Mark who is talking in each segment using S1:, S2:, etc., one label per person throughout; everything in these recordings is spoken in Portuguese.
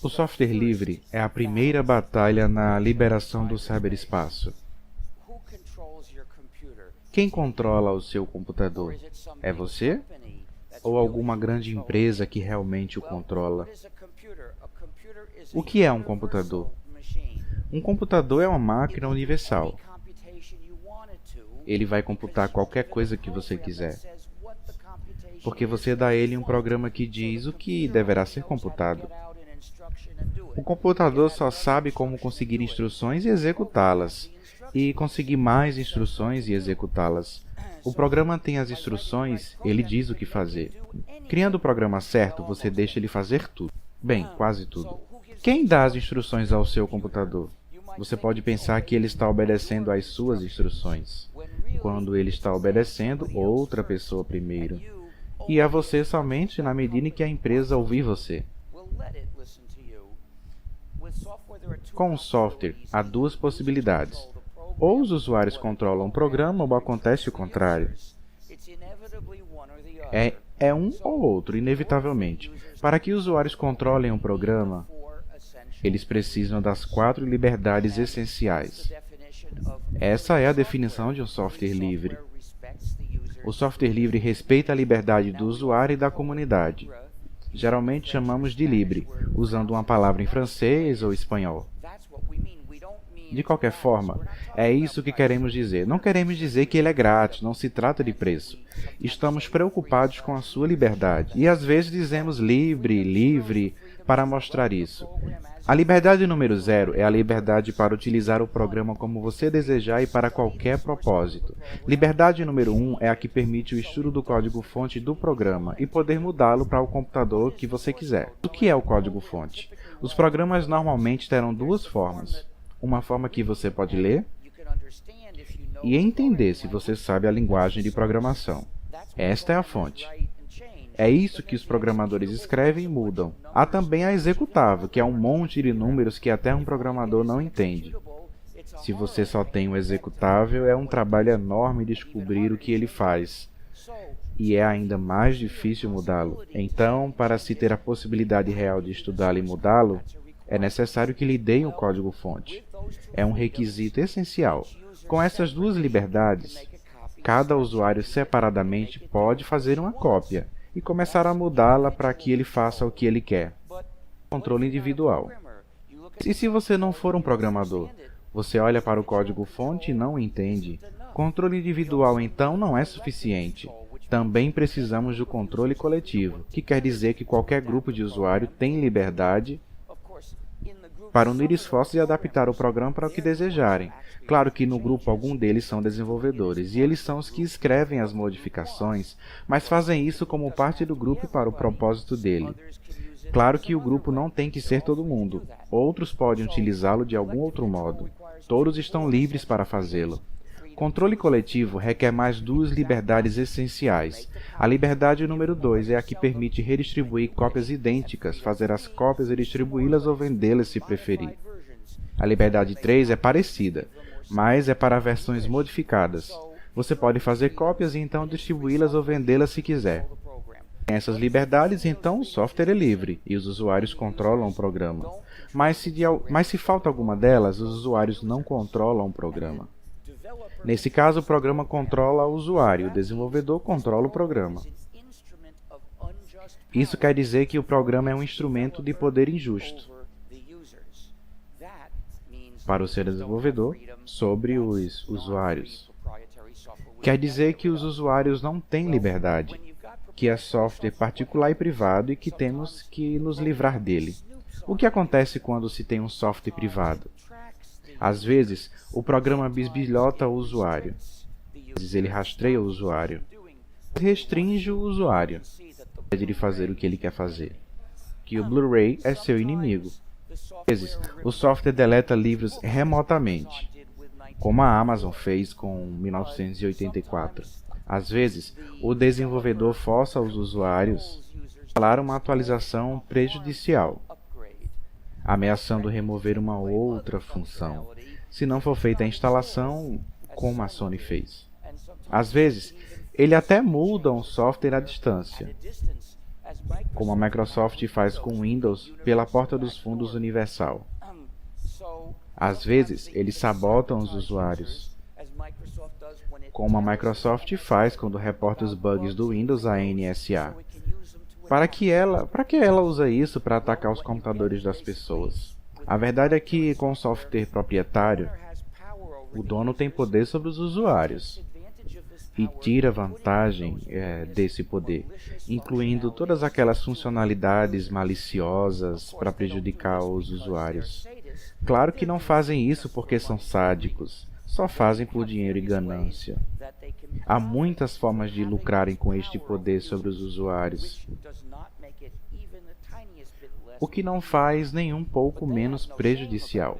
S1: O software livre é a primeira batalha na liberação do cyberespaço. Quem controla o seu computador? É você? Ou alguma grande empresa que realmente o controla? O que é um computador? Um computador é uma máquina universal. Ele vai computar qualquer coisa que você quiser, porque você dá a ele um programa que diz o que deverá ser computado. O computador só sabe como conseguir instruções e executá-las, e conseguir mais instruções e executá-las. O programa tem as instruções, ele diz o que fazer. Criando o programa certo, você deixa ele fazer tudo. Bem, quase tudo. Quem dá as instruções ao seu computador? Você pode pensar que ele está obedecendo às suas instruções, quando ele está obedecendo outra pessoa primeiro, e a você somente na medida em que a empresa ouvir você. Com o software, há duas possibilidades. Ou os usuários controlam o programa ou acontece o contrário. É um ou outro, inevitavelmente. Para que os usuários controlem um programa, eles precisam das 4 liberdades essenciais. Essa é a definição de um software livre. O software livre respeita a liberdade do usuário e da comunidade. Geralmente chamamos de livre, usando uma palavra em francês ou espanhol. De qualquer forma, é isso que queremos dizer. Não queremos dizer que ele é grátis, não se trata de preço. Estamos preocupados com a sua liberdade. E às vezes dizemos livre, livre, para mostrar isso. A liberdade número 0 é a liberdade para utilizar o programa como você desejar e para qualquer propósito. Liberdade número 1 é a que permite o estudo do código-fonte do programa e poder mudá-lo para o computador que você quiser. O que é o código-fonte? Os programas normalmente terão duas formas. Uma forma que você pode ler e entender se você sabe a linguagem de programação. Esta é a fonte. É isso que os programadores escrevem e mudam. Há também a executável, que é um monte de números que até um programador não entende. Se você só tem o executável, é um trabalho enorme descobrir o que ele faz. E é ainda mais difícil mudá-lo. Então, para se ter a possibilidade real de estudá-lo e mudá-lo, é necessário que lhe deem o código-fonte. É um requisito essencial. Com essas duas liberdades, cada usuário separadamente pode fazer uma cópia e começar a mudá-la para que ele faça o que ele quer. Controle individual. E se você não for um programador? Você olha para o código-fonte e não o entende. Controle individual, então, não é suficiente. Também precisamos do controle coletivo, que quer dizer que qualquer grupo de usuário tem liberdade para unir esforços e adaptar o programa para o que desejarem. Claro que no grupo algum deles são desenvolvedores, e eles são os que escrevem as modificações, mas fazem isso como parte do grupo para o propósito dele. Claro que o grupo não tem que ser todo mundo. Outros podem utilizá-lo de algum outro modo. Todos estão livres para fazê-lo. Controle coletivo requer mais duas liberdades essenciais. A liberdade número 2 é a que permite redistribuir cópias idênticas, fazer as cópias e distribuí-las ou vendê-las se preferir. A liberdade 3 é parecida, mas é para versões modificadas. Você pode fazer cópias e então distribuí-las ou vendê-las se quiser. Tem essas liberdades, então o software é livre e os usuários controlam o programa. Mas se falta alguma delas, os usuários não controlam o programa. Nesse caso, o programa controla o usuário, o desenvolvedor controla o programa. Isso quer dizer que o programa é um instrumento de poder injusto para o seu desenvolvedor sobre os usuários. Quer dizer que os usuários não têm liberdade, que é software particular e privado e que temos que nos livrar dele. O que acontece quando se tem um software privado? Às vezes, o programa bisbilhota o usuário. Às vezes, ele rastreia o usuário. Restringe o usuário. Pede de fazer o que ele quer fazer. Que o Blu-ray é seu inimigo. Às vezes, o software deleta livros remotamente, como a Amazon fez com 1984. Às vezes, o desenvolvedor força os usuários a instalar uma atualização prejudicial, ameaçando remover uma outra função, se não for feita a instalação como a Sony fez. Às vezes, ele até muda um software à distância. como a Microsoft faz com o Windows pela porta dos fundos universal. Às vezes, eles sabotam os usuários, como a Microsoft faz quando reporta os bugs do Windows à NSA. Para que ela usa isso para atacar os computadores das pessoas? A verdade é que, com o software proprietário, o dono tem poder sobre os usuários e tira vantagem desse poder, incluindo todas aquelas funcionalidades maliciosas para prejudicar os usuários. Claro que não fazem isso porque são sádicos, só fazem por dinheiro e ganância. Há muitas formas de lucrarem com este poder sobre os usuários, o que não faz nem um pouco menos prejudicial.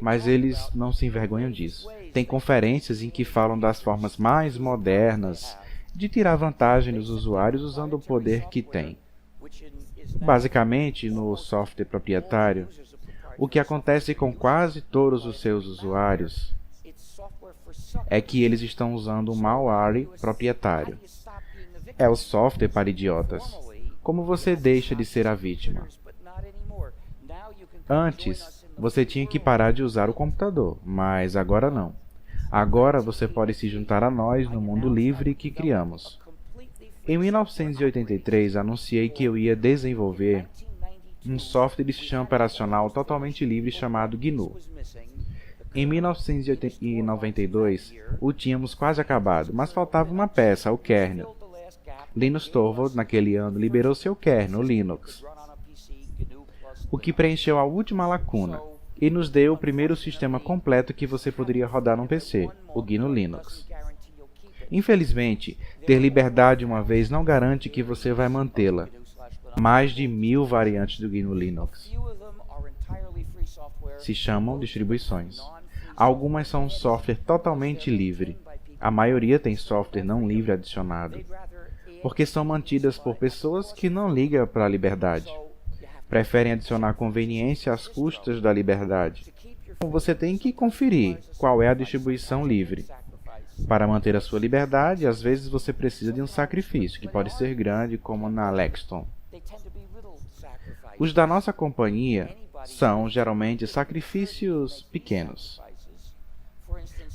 S1: Mas eles não se envergonham disso. Tem conferências em que falam das formas mais modernas de tirar vantagem dos usuários usando o poder que têm. Basicamente, no software proprietário, o que acontece com quase todos os seus usuários é que eles estão usando um malware proprietário. É o software para idiotas. Como você deixa de ser a vítima? Antes, você tinha que parar de usar o computador, mas agora não. Agora você pode se juntar a nós no mundo livre que criamos. Em 1983, anunciei que eu ia desenvolver um software de sistema operacional totalmente livre chamado GNU. Em 1992, o tínhamos quase acabado, mas faltava uma peça, o kernel. Linus Torvalds, naquele ano, liberou seu kernel, o Linux, o que preencheu a última lacuna e nos deu o primeiro sistema completo que você poderia rodar num PC, o GNU Linux. Infelizmente, ter liberdade uma vez não garante que você vai mantê-la. Mais de 1000 variantes do GNU Linux se chamam distribuições. Algumas são um software totalmente livre. A maioria tem software não livre adicionado, porque são mantidas por pessoas que não ligam para a liberdade. Preferem adicionar conveniência às custas da liberdade. Então você tem que conferir qual é a distribuição livre. Para manter a sua liberdade, às vezes você precisa de um sacrifício, que pode ser grande, como na Lexton. Os da nossa companhia são, geralmente, sacrifícios pequenos.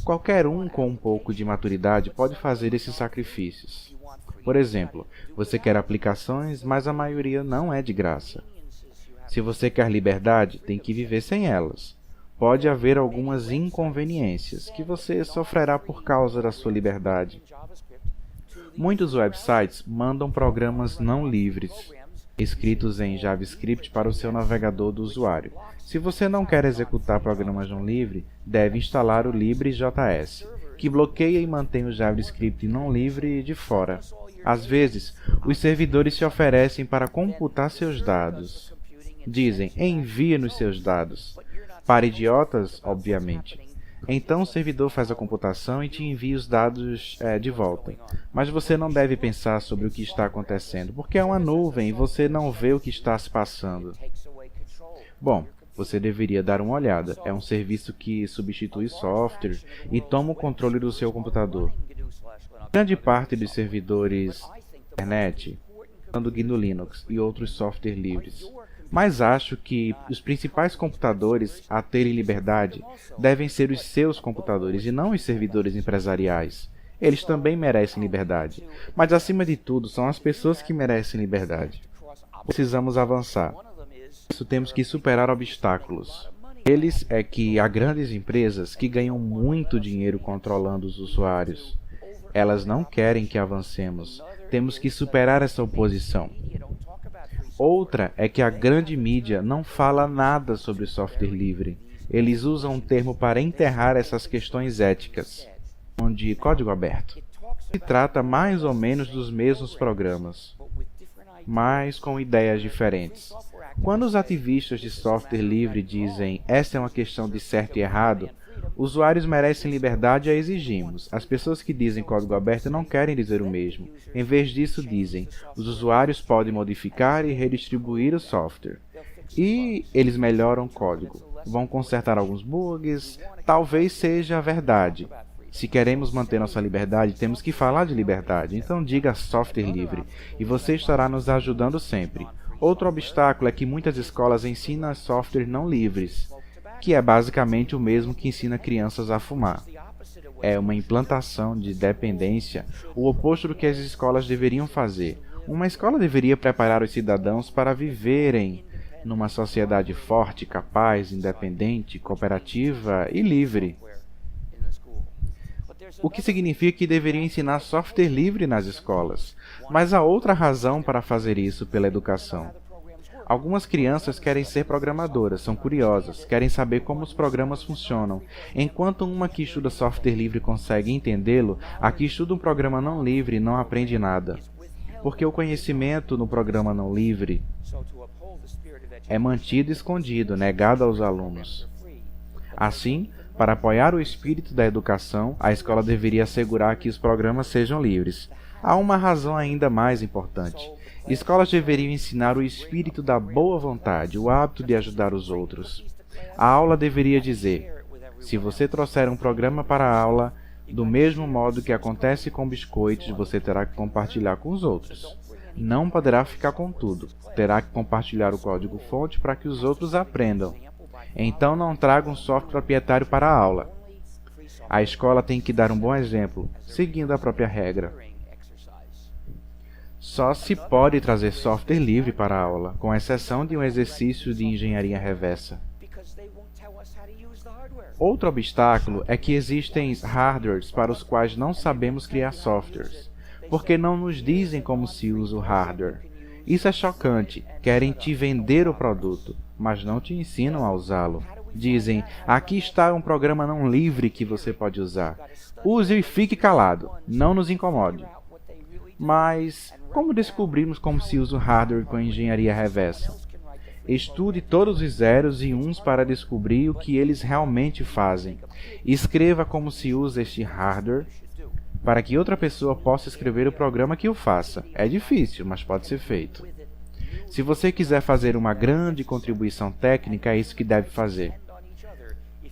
S1: Qualquer um com um pouco de maturidade pode fazer esses sacrifícios. Por exemplo, você quer aplicações, mas a maioria não é de graça. Se você quer liberdade, tem que viver sem elas. Pode haver algumas inconveniências que você sofrerá por causa da sua liberdade. Muitos websites mandam programas não livres, escritos em JavaScript para o seu navegador do usuário. Se você não quer executar programas não livre, deve instalar o LibreJS, que bloqueia e mantém o JavaScript não livre de fora. Às vezes, os servidores se oferecem para computar seus dados. Dizem, envie-nos seus dados. Para idiotas, obviamente. Então o servidor faz a computação e te envia os dados de volta. Mas você não deve pensar sobre o que está acontecendo, porque é uma nuvem e você não vê o que está se passando. Bom, você deveria dar uma olhada. É um serviço que substitui software e toma o controle do seu computador. Grande parte dos servidores da internet usando GNU Linux e outros softwares livres. Mas acho que os principais computadores a terem liberdade devem ser os seus computadores e não os servidores empresariais. Eles também merecem liberdade. Mas acima de tudo, são as pessoas que merecem liberdade. Precisamos avançar. Por isso temos que superar obstáculos. Eles é que há grandes empresas que ganham muito dinheiro controlando os usuários. Elas não querem que avancemos. Temos que superar essa oposição. Outra é que a grande mídia não fala nada sobre software livre. Eles usam um termo para enterrar essas questões éticas, onde código aberto. Se trata mais ou menos dos mesmos programas, mas com ideias diferentes. Quando os ativistas de software livre dizem esta é uma questão de certo e errado, usuários merecem liberdade e a exigimos. As pessoas que dizem código aberto não querem dizer o mesmo. Em vez disso, dizem os usuários podem modificar e redistribuir o software. E eles melhoram o código. Vão consertar alguns bugs. Talvez seja a verdade. Se queremos manter nossa liberdade, temos que falar de liberdade. Então diga software livre, e você estará nos ajudando sempre. Outro obstáculo é que muitas escolas ensinam software não livres, que é basicamente o mesmo que ensina crianças a fumar. É uma implantação de dependência, o oposto do que as escolas deveriam fazer. Uma escola deveria preparar os cidadãos para viverem numa sociedade forte, capaz, independente, cooperativa e livre. O que significa que deveria ensinar software livre nas escolas. Mas há outra razão para fazer isso pela educação. Algumas crianças querem ser programadoras, são curiosas, querem saber como os programas funcionam. Enquanto uma que estuda software livre consegue entendê-lo, a que estuda um programa não livre não aprende nada. Porque o conhecimento no programa não livre é mantido escondido, negado aos alunos. Assim, para apoiar o espírito da educação, a escola deveria assegurar que os programas sejam livres. Há uma razão ainda mais importante. Escolas deveriam ensinar o espírito da boa vontade, o hábito de ajudar os outros. A aula deveria dizer: se você trouxer um programa para a aula, do mesmo modo que acontece com biscoitos, você terá que compartilhar com os outros. Não poderá ficar com tudo. Terá que compartilhar o código-fonte para que os outros aprendam. Então não traga um software proprietário para a aula. A escola tem que dar um bom exemplo, seguindo a própria regra. Só se pode trazer software livre para a aula, com exceção de um exercício de engenharia reversa. Outro obstáculo é que existem hardwares para os quais não sabemos criar softwares, porque não nos dizem como se usa o hardware. Isso é chocante, querem te vender o produto, mas não te ensinam a usá-lo. Dizem: aqui está um programa não livre que você pode usar. Use-o e fique calado, não nos incomode. Mas como descobrimos como se usa o hardware com engenharia reversa? Estude todos os zeros e uns para descobrir o que eles realmente fazem. Escreva como se usa este hardware para que outra pessoa possa escrever o programa que o faça. É difícil, mas pode ser feito. Se você quiser fazer uma grande contribuição técnica, é isso que deve fazer.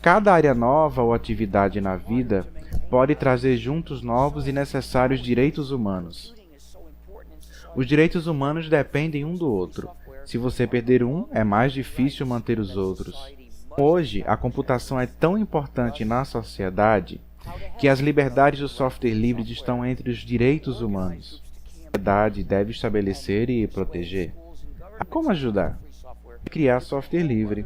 S1: Cada área nova ou atividade na vida pode trazer juntos novos e necessários direitos humanos. Os direitos humanos dependem um do outro. Se você perder um, é mais difícil manter os outros. Hoje, a computação é tão importante na sociedade que as liberdades do software livre estão entre os direitos humanos. A sociedade deve estabelecer e proteger. Como ajudar? Criar software livre.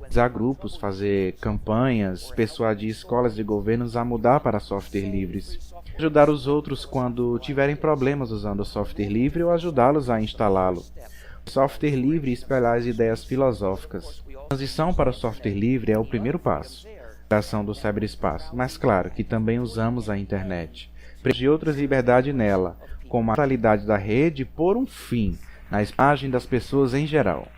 S1: Usar grupos, fazer campanhas, persuadir escolas e governos a mudar para software livres. Ajudar os outros quando tiverem problemas usando o software livre ou ajudá-los a instalá-lo. Software livre e espalhar as ideias filosóficas. A transição para o software livre é o primeiro passo. Criação do cyberespaço, mas claro que também usamos a internet. De outras liberdades nela, como a totalidade da rede, por um fim, na imagem das pessoas em geral.